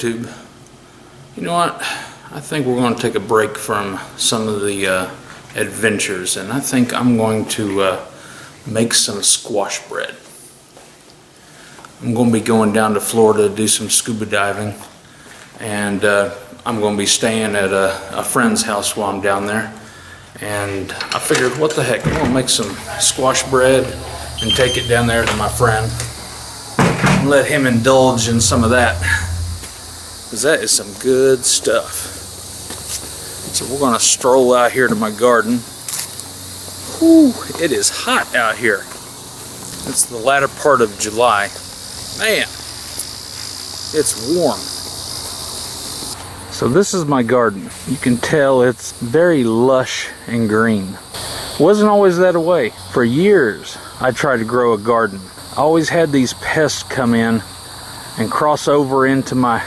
YouTube. You know what? I think we're going to take a break from some of the adventures, and I think I'm going to make some squash bread. I'm going to be going down to Florida to do some scuba diving, and I'm going to be staying at a friend's house while I'm down there. And I figured, what the heck, I'm going to make some squash bread and take it down there to my friend and let him indulge in some of that, because that is some good stuff. So we're going to stroll out here to my garden. Whew, it is hot out here. It's the latter part of July. Man, it's warm. So this is my garden. You can tell it's very lush and green. Wasn't always that way. For years, I tried to grow a garden. I always had these pests come in and cross over into my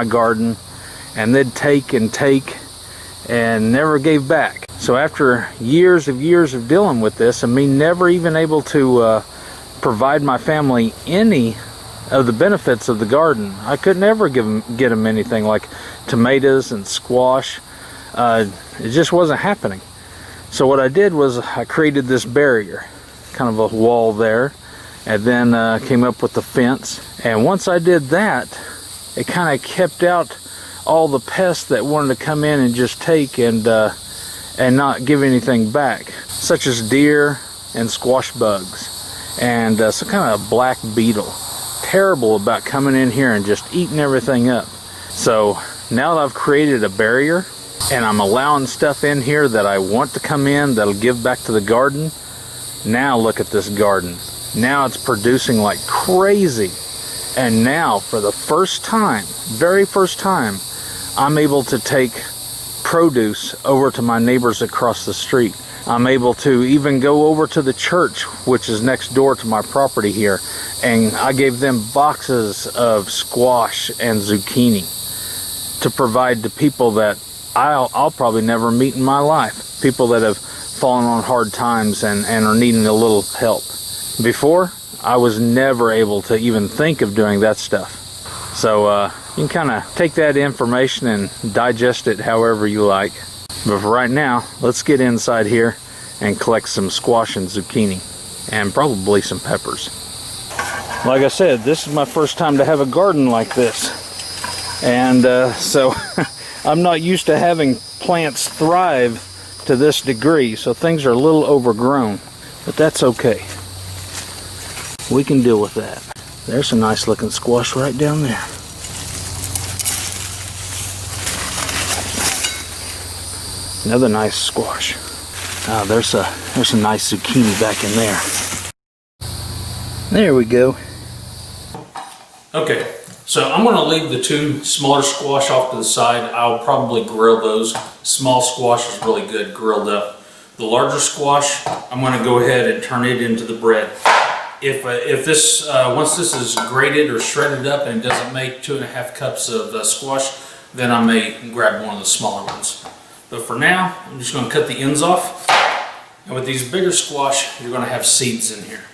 garden, and they'd take and never gave back. So after years of dealing with this, and me never even able to provide my family any of the benefits of the garden, I could never get them anything like tomatoes and squash. It just wasn't happening. So what I did was I created this barrier, kind of a wall there, and then came up with the fence. And once I did that, it kind of kept out all the pests that wanted to come in and just take and not give anything back, such as deer and squash bugs and some kind of black beetle. Terrible about coming in here and just eating everything up. So now that I've created a barrier and I'm allowing stuff in here that I want to come in that'll give back to the garden, now look at this garden. Now it's producing like crazy. And now for the first time, very first time, I'm able to take produce over to my neighbors across the street. I'm able to even go over to the church, which is next door to my property here, and I gave them boxes of squash and zucchini to provide to people that I'll probably never meet in my life. People that have fallen on hard times and are needing a little help. Before, I was never able to even think of doing that stuff. So you can kind of take that information and digest it however you like. But for right now, let's get inside here and collect some squash and zucchini, and probably some peppers. Like I said, this is my first time to have a garden like this. And so I'm not used to having plants thrive to this degree, so things are a little overgrown. But that's okay. We can deal with that. There's a nice looking squash right down there. Another nice squash. There's a nice zucchini back in there. There we go. Okay, so I'm going to leave the two smaller squash off to the side. I'll probably grill those. Small squash is really good grilled up. The larger squash, I'm going to go ahead and turn it into the bread. If this once this is grated or shredded up and it doesn't make 2.5 cups of squash, then I may grab one of the smaller ones. But for now, I'm just going to cut the ends off. And with these bigger squash, you're going to have seeds in here.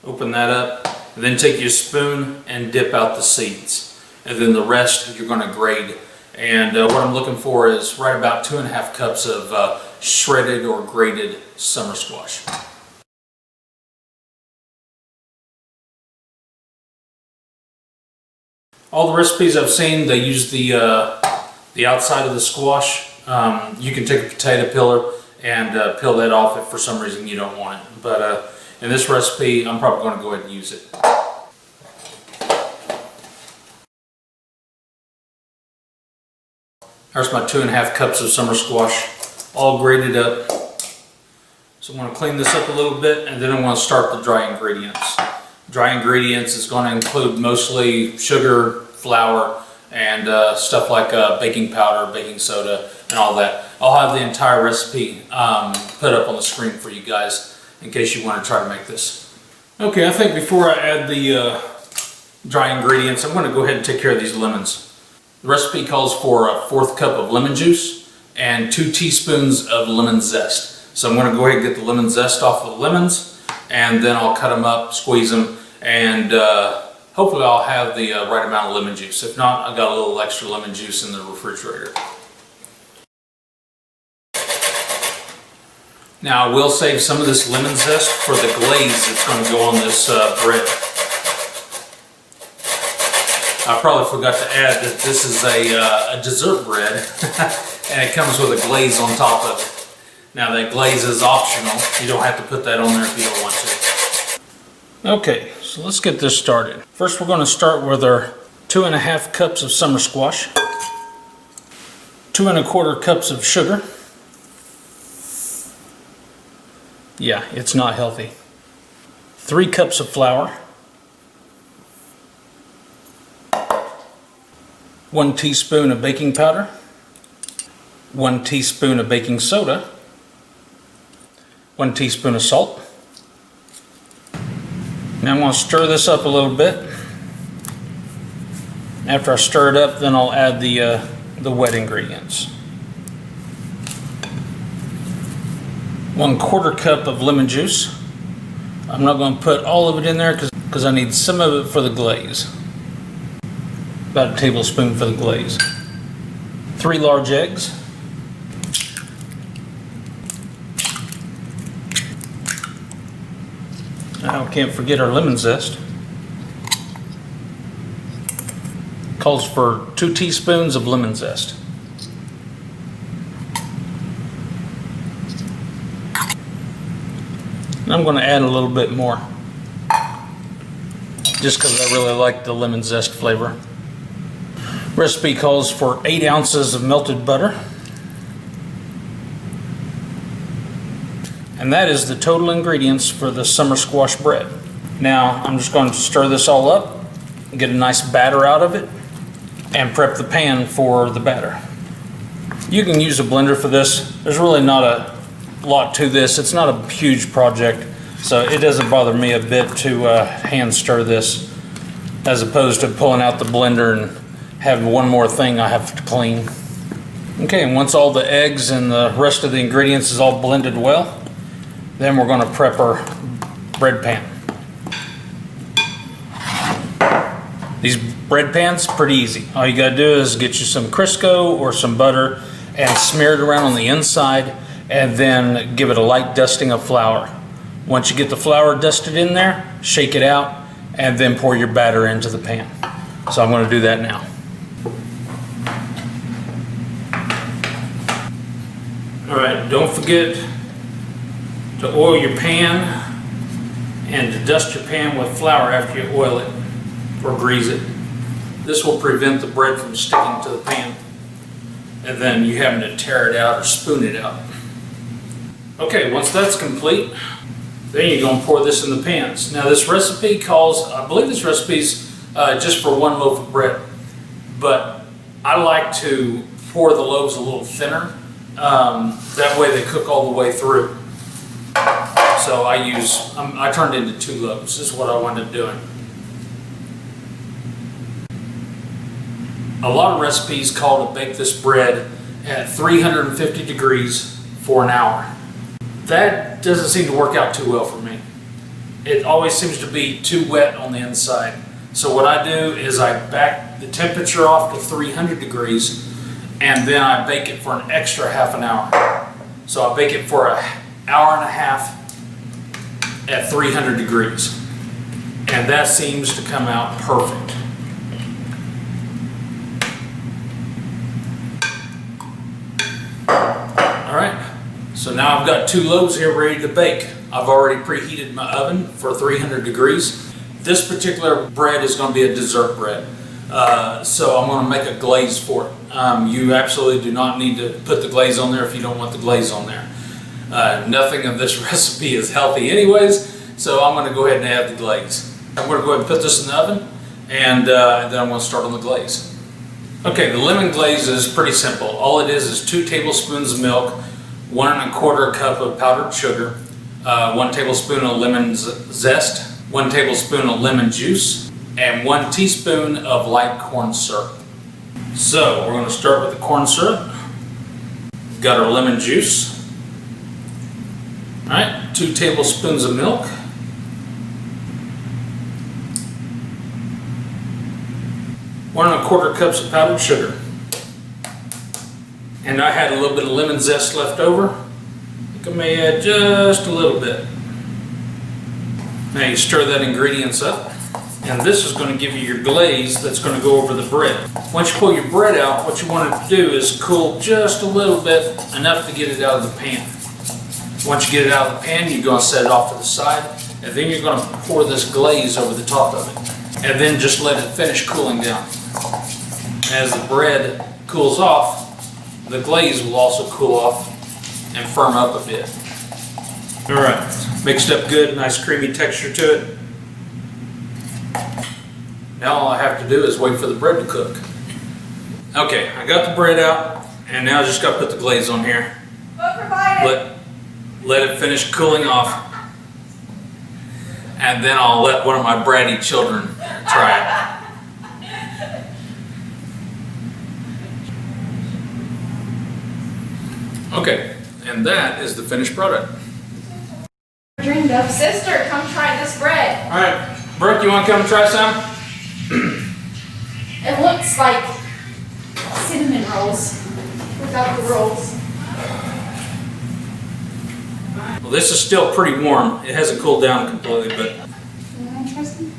Open that up, and then take your spoon and dip out the seeds. And then the rest you're going to grate. And what I'm looking for is right about 2.5 cups of shredded or grated summer squash. All the recipes I've seen, they use the outside of the squash. You can take a potato peeler and peel that off if for some reason you don't want it. But in this recipe, I'm probably going to go ahead and use it. There's my 2.5 cups of summer squash, all grated up. So I'm going to clean this up a little bit, and then I'm going to start the dry ingredients. Dry ingredients is going to include mostly sugar, flour, and stuff like baking powder, baking soda, and all that. I'll have the entire recipe put up on the screen for you guys in case you want to try to make this. Okay, I think before I add the dry ingredients, I'm going to go ahead and take care of these lemons. The recipe calls for a 1/4 cup of lemon juice and 2 teaspoons of lemon zest. So I'm going to go ahead and get the lemon zest off of the lemons, and then I'll cut them up, squeeze them, and hopefully I'll have the right amount of lemon juice. If not, I got a little extra lemon juice in the refrigerator. Now I will save some of this lemon zest for the glaze that's going to go on this bread. I probably forgot to add that this is a dessert bread and it comes with a glaze on top of it. Now that glaze is optional. You don't have to put that on there if you don't want to. Okay, so let's get this started. First we're going to start with our 2.5 cups of summer squash, 2 1/4 cups of sugar. Yeah, it's not healthy. 3 cups of flour, 1 teaspoon of baking powder, 1 teaspoon of baking soda, 1 teaspoon of salt. Now I'm going to stir this up a little bit. After I stir it up, then I'll add the wet ingredients. 1/4 cup of lemon juice. I'm not going to put all of it in there because I need some of it for the glaze. About a tablespoon for the glaze. 3 large eggs. Now can't forget our lemon zest. Calls for 2 teaspoons of lemon zest. And I'm going to add a little bit more, just because I really like the lemon zest flavor. Recipe calls for 8 ounces of melted butter. And that is the total ingredients for the summer squash bread. Now I'm just going to stir this all up, get a nice batter out of it, and prep the pan for the batter. You can use a blender for this. There's really not a lot to this. It's not a huge project, so it doesn't bother me a bit to hand stir this, as opposed to pulling out the blender and having one more thing I have to clean. Okay, and once all the eggs and the rest of the ingredients is all blended well, then we're going to prep our bread pan. These bread pans, pretty easy. All you got to do is get you some Crisco or some butter and smear it around on the inside, and then give it a light dusting of flour. Once you get the flour dusted in there, shake it out, and then pour your batter into the pan. So I'm going to do that now. Alright, don't forget to oil your pan and to dust your pan with flour after you oil it or grease it. This will prevent the bread from sticking to the pan and then you having to tear it out or spoon it out. Okay, once that's complete, then you're going to pour this in the pans. Now this recipe calls, I believe this recipe's just for 1 loaf of bread, but I like to pour the loaves a little thinner. That way they cook all the way through. So I turned it into 2 loaves. This is what I wanted doing. A lot of recipes call to bake this bread at 350 degrees for an hour. That doesn't seem to work out too well for me. It always seems to be too wet on the inside. So what I do is I back the temperature off to 300 degrees and then I bake it for an extra half an hour. So I bake it for an hour and a half at 300 degrees. And that seems to come out perfect. Alright, so now I've got 2 loaves here ready to bake. I've already preheated my oven for 300 degrees. This particular bread is going to be a dessert bread. So I'm going to make a glaze for it. You absolutely do not need to put the glaze on there if you don't want the glaze on there. Nothing of this recipe is healthy anyways, so I'm going to go ahead and add the glaze. I'm going to go ahead and put this in the oven, and then I'm going to start on the glaze. Okay, the lemon glaze is pretty simple. All it is 2 tablespoons of milk, 1 1/4 cup of powdered sugar, 1 tablespoon of lemon zest, 1 tablespoon of lemon juice, and 1 teaspoon of light corn syrup. So we're going to start with the corn syrup. Got our lemon juice. Alright, 2 tablespoons of milk, 1¼ cups of powdered sugar. And I had a little bit of lemon zest left over. I think I may add just a little bit. Now you stir that ingredients up. And this is going to give you your glaze that's going to go over the bread. Once you pull your bread out, what you want it to do is cool just a little bit, enough to get it out of the pan. Once you get it out of the pan, you're going to set it off to the side, and then you're going to pour this glaze over the top of it. And then just let it finish cooling down. As the bread cools off, the glaze will also cool off and firm up a bit. All right, mixed up good, nice creamy texture to it. Now all I have to do is wait for the bread to cook. Okay, I got the bread out, and now I just got to put the glaze on here. Let it finish cooling off, and then I'll let one of my bratty children try it. Okay, and that is the finished product. Dreamed of. Sister, come try this bread. All right, Brooke, you want to come try some? It looks like cinnamon rolls without the rolls. Well, this is still pretty warm. It hasn't cooled down completely, but... You want to try some?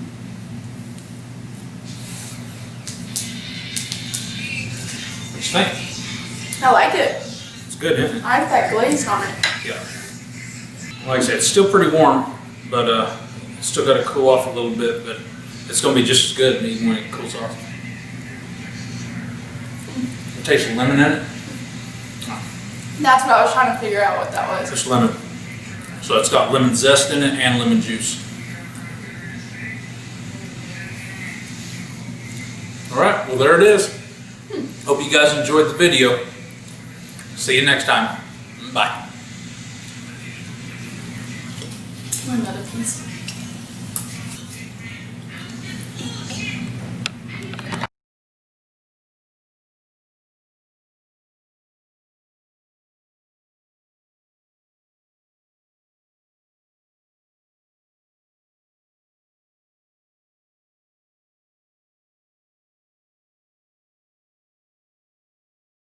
What do you think? I like it. It's good, isn't it? I like that glaze on it. Yeah. Like I said, it's still pretty warm, but it's still got to cool off a little bit, but it's going to be just as good even when it cools off. Taste of lemon in it? That's what I was trying to figure out what that was. Just lemon. So it's got lemon zest in it and lemon juice. Alright, well there it is. Hope you guys enjoyed the video. See you next time. Bye. Another piece.